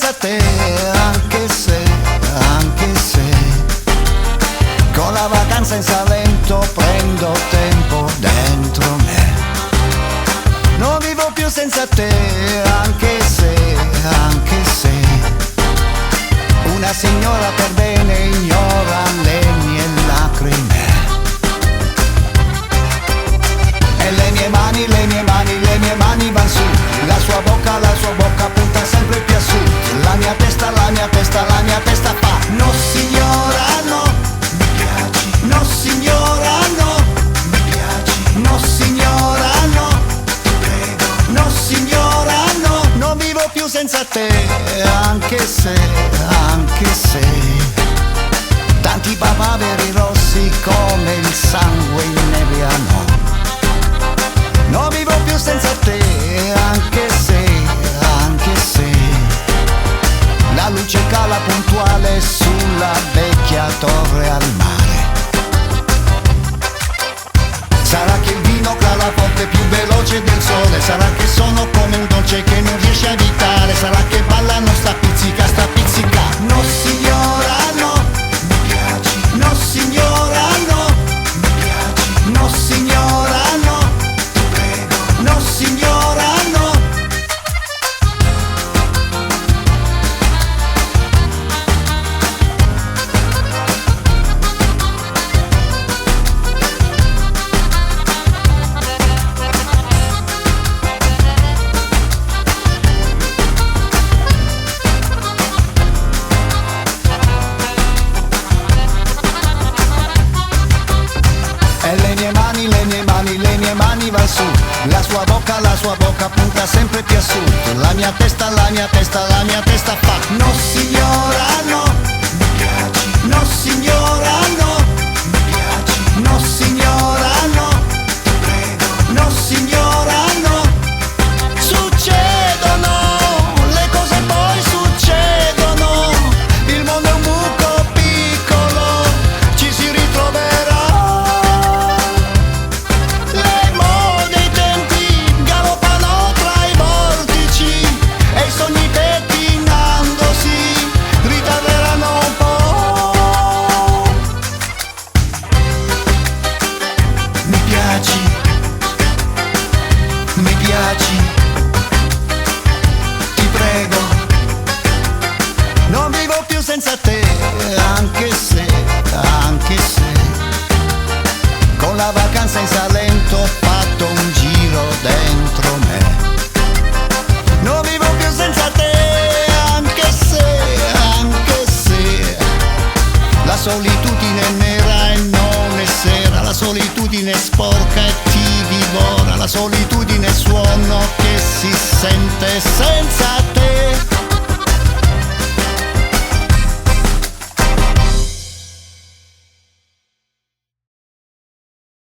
senza te, anche se con la vacanza in Salento prendo tempo dentro me. Non vivo più senza te, anche se una signora per bene ignora le mie lacrime. E le mie mani van su, la sua bocca punta sempre più a sud. La mia testa fa: no signora no, mi piaci. No signora no, mi piaci. No signora no, ti prego. No signora no, non vivo più senza te, anche se tanti papaveri rossi come il sangue in Neviano. Non vivo più senza te, anche se la luce cala puntuale sulla vecchia torre al mare. Sarà che il vino cala forte più veloce del sole, sarà che sono come un dolce che non riesce a evitare, sarà che balla non sta pizzica. No signora no, mi piaci. No signora no, mi piaci. No signora no, ti prego. No signora no. Le mie mani van su, la sua bocca punta sempre più a sud. La mia testa fa: no signora no, mi piaci. No signora no, mi piaci. No signora no, ti prego. No signora no. Succedono, le cose poi succedono, il mondo è un buco piccolo, ci si ritroverà. Mi piaci, ti prego. Non vivo più senza te, anche se con la vacanza in Salento ho fatto un giro dentro me. Non vivo più senza te, anche se la solitudine è nera e non è sera, la solitudine è sporca e ti divora, la solitudine è suono che si sente senza